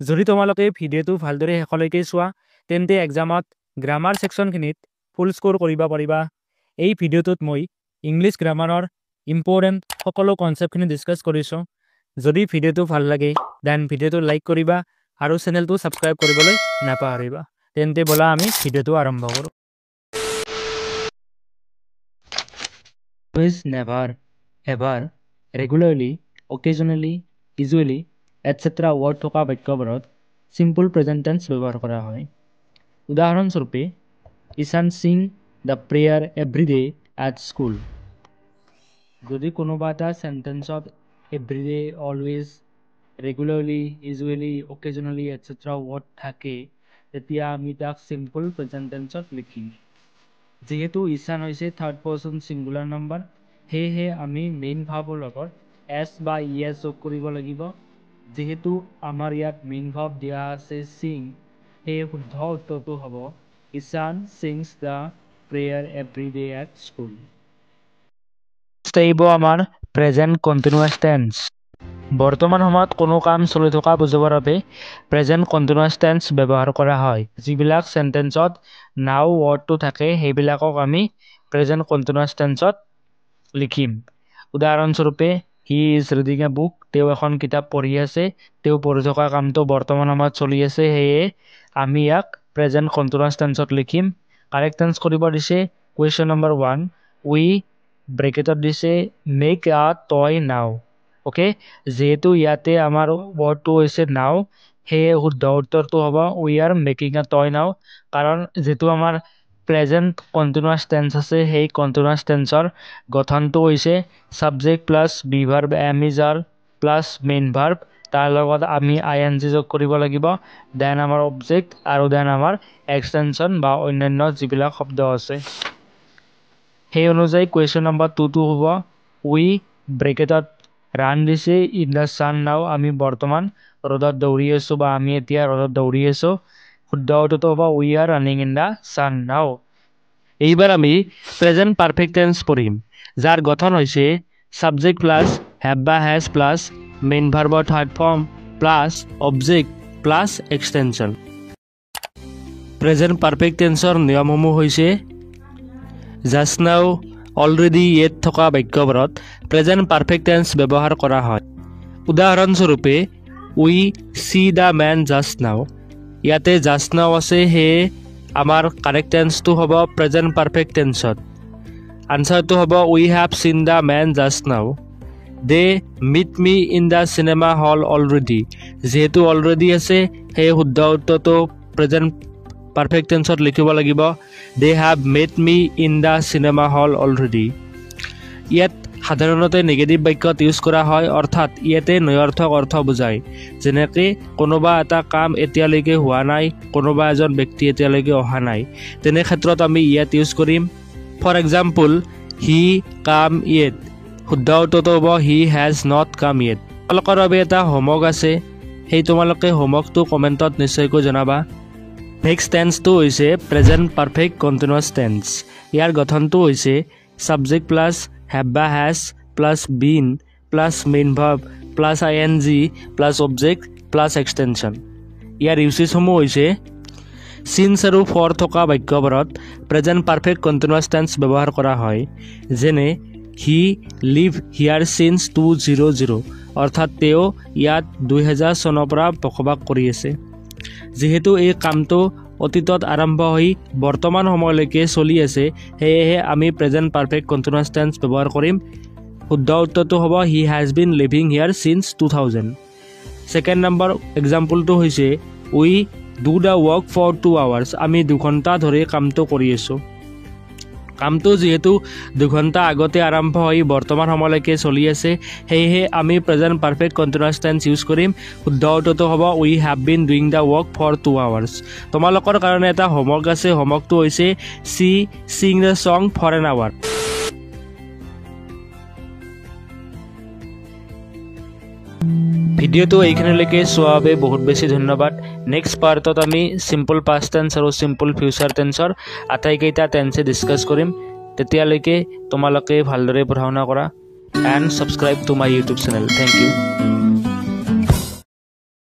যদি তোমালোকে ভিডিঅ'টো ভালদৰে শেষলৈকে চোৱা তেন্তে এক্সামত গ্ৰামাৰ ছেকশ্যনখিনিত ফুল স্ক'ৰ কৰিব পাৰিবা। এই ভিডিঅ'টোত মই ইংলিছ গ্ৰামাৰৰ ইম্পৰ্টেণ্ট সকলো কনচেপ্টখিনি ডিছকাছ কৰিছোঁ। যদি ভিডিঅ'টো ভাল লাগে দেন ভিডিঅ'টো লাইক কৰিবা আৰু চেনেলটো ছাবস্ক্ৰাইব কৰিবলৈ নাপাহৰিবা। তেন্তে ব'লা আমি ভিডিঅ'টো আৰম্ভ কৰোঁ। Always, never, ever, regularly, occasionally, usually, etc. Word থকা বাক্যবোৰত চিম্পল প্ৰেজেণ্ট টেন্স ব্যৱহাৰ কৰা হয়। উদাহৰণস্বৰূপে Ishan sing the prayer every day at school. যদি কোনোবা এটা চেণ্টেন্সত every day, always, regularly, usually, occasionally etcetera word থাকে তেতিয়া আমি তাক চিম্পল প্ৰেজেণ্ট টেন্সত লিখিম। যিহেতু ঈশান হৈছে থাৰ্ড পাৰ্চন ছিংগুলাৰ নাম্বাৰ, সেয়েহে আমি মেইন ভাৰ্বৰ লগত এছ বা ইএছ যোগ কৰিব লাগিব। যিহেতু আমাৰ ইয়াত মেইন ভাৰ্ব দিয়া আছে সিং, সেয়ে শুদ্ধ উত্তৰটো হ'ব Ishan sings the prayer every day at school. আহিব আমাৰ প্ৰেজেণ্ট কণ্টিনিউৱাছ টেন্স। বৰ্তমান সময়ত কোনো কাম চলি থকা বুজাবৰ বাবে প্ৰেজেণ্ট কণ্টিনিউৱাছ টেন্স ব্যৱহাৰ কৰা হয়। যিবিলাক চেণ্টেন্সত নাও ৱৰ্ডটো থাকে সেইবিলাকক আমি প্ৰেজেণ্ট কণ্টিনিউৱাছ টেন্সত লিখিম। উদাহৰণস্বৰূপে he is reading a book, তেওঁ এখন কিতাপ পঢ়ি আছে। তেওঁ পঢ়ি থকা কামটো বৰ্তমান সময়ত চলি আছে, সেয়ে আমি ইয়াক প্ৰেজেণ্ট কণ্টিনিউৱাছ টেন্সত লিখিম। কাৰেক্ট টেন্স কৰিব দিছে কুৱেশ্যন নম্বৰ 1, উই ব্ৰেকেটত দিছে মেক আ টয় নাও। অ'কে, যিহেতু ইয়াতে আমাৰ ৱৰ্ডটো হৈছে নাও, সেয়ে শুদ্ধ উত্তৰটো হ'ব উই আৰ মেকিং আ টয় নাও। কাৰণ যিটো আমাৰ প্ৰেজেণ্ট কণ্টিনিউৱাছ টেন্স আছে সেই কণ্টিনিউৱাছ টেন্সৰ গঠনটো হৈছে subject plus be verb am is are plus main verb, তাৰ লগত আমি ING যোগ কৰিব লাগিব, দেন আমাৰ অবজেক্ট আৰু দেন আমাৰ এক্সটেনশ্যন বা অন্যান্য যিবিলাক শব্দ আছে। সেই অনুযায়ী কুৱেশ্যন নম্বৰ 2টো হ'ব উই ব্ৰেকেটত ৰান দিছে ইন দ্য ছান নাও, আমি বৰ্তমান ৰ'দত দৌৰি আছোঁ বা আমি এতিয়া ৰ'দত দৌৰি আছোঁ। শুদ্ধ উত্তৰটো হ'ব we are running in the sun now. এইবাৰ আমি প্ৰেজেণ্ট পাৰফেক্ট টেন্স পঢ়িম, যাৰ গঠন হৈছে ছাবজেক্ট প্লাছ হেভ বা হেজ প্লাছ মেইন ভাৰ্বৰ third form plus object plus extension. Present perfect টেন্সৰ নিয়মসমূহ হৈছে জাষ্ট নাও, অলৰেডি, য়েট থকা বাক্যবোৰত প্ৰেজেণ্ট পাৰফেক্ট টেন্স ব্যৱহাৰ কৰা হয়। উদাহৰণস্বৰূপে উই চি দ্য মেন জাষ্ট নাও, ইয়াতে জাষ্ট নাও আছে, সেয়ে আমাৰ কাৰেক্ট টেন্সটো হ'ব প্ৰেজেণ্ট পাৰফেক্ট টেন্সত। আনচাৰটো হ'ব we have seen the man just now. They meet me in the cinema hall already, যিহেতু অলৰেডি আছে সেয়ে শুদ্ধ উত্তৰটো প্ৰেজেণ্ট পাৰফেক্ট টেন্সত লিখিব লাগিব they have met me in the cinema hall already. ইয়াত সাধাৰণতে নিগেটিভ বাক্যত ইউজ কৰা হয়, অৰ্থাৎ ইয়াতে নঞৰ্থক অৰ্থ বুজায়। যেনেকৈ কোনোবা এটা কাম এতিয়ালৈকে হোৱা নাই, কোনোবা এজন ব্যক্তি এতিয়ালৈকে অহা নাই, তেনে ক্ষেত্ৰত আমি ইয়াত ইউজ কৰিম। ফৰ এক্সাম্পল হি কাম য়েট, শুদ্ধ উত্তৰটো হ'ব he has not come yet. তোমালোকৰ বাবে এটা হোমৱৰ্ক আছে, সেই তোমালোকে হোমৱৰ্কটো কমেণ্টত নিশ্চয়কৈ জনাবা। নেক্সট টেন্সটো হৈছে প্ৰেজেণ্ট পাৰফেক্ট কণ্টিনিউৱাছ টেন্স। ইয়াৰ গঠনটো হৈছে ছাবজেক্ট প্লাছ হেভ বা has plus been plus main verb plus ING plus object plus extension. ইয়াৰ ইউচেজসমূহ হৈছে চিন্স আৰু ফৰ থকা বাক্যবোৰত প্ৰেজেণ্ট পাৰফেক্ট কণ্টিনিউৱাছ টেন্স ব্যৱহাৰ কৰা হয়। যেনে হি লিভ হিয়াৰ চিন্স 2000, অৰ্থাৎ তেওঁ ইয়াত 2000 চনৰ পৰা বসবাস কৰি আছে। যিহেতু এই কামটো অতীতত আৰম্ভ হৈ বৰ্তমান সময়লৈকে চলি আছে, সেয়েহে আমি প্ৰেজেণ্ট পাৰফেক্ট কণ্টিনিউৱাছ টেন্স ব্যৱহাৰ কৰিম। শুদ্ধ উত্তৰটো হ'ব he has been living here since 2000। Second number এক্সাম্পলটো হৈছে we do the work for 2 hours, আমি 2 ঘণ্টা ধৰি কামটো কৰি আছোঁ। কামটো যিহেতু 2 ঘণ্টা আগতে আৰম্ভ হৈ বৰ্তমান সময়লৈকে চলি আছে, সেয়েহে আমি present perfect continuous tense use কৰিম। শুদ্ধ উত্তৰটো হ'ব we have been doing the work for 2 hours। তোমালোকৰ কাৰণে এটা হোমৱৰ্ক আছে, হোমৱৰ্কটো হৈছে sing the song for an hour. ভিডিঅ'টো এইখিনিলৈকে চোৱাৰ বাবে বহুত বেছি ধন্যবাদ। নেক্সট পাৰ্টত আমি চিম্পল পাষ্ট টেন্স আৰু চিম্পল ফিউচাৰ টেন্সৰ আটাইকেইটা টেন্সে ডিছকাছ কৰিম। তেতিয়ালৈকে তোমালোকে ভালদৰে পঢ়া শুনা কৰা and subscribe to my YouTube channel. Thank U.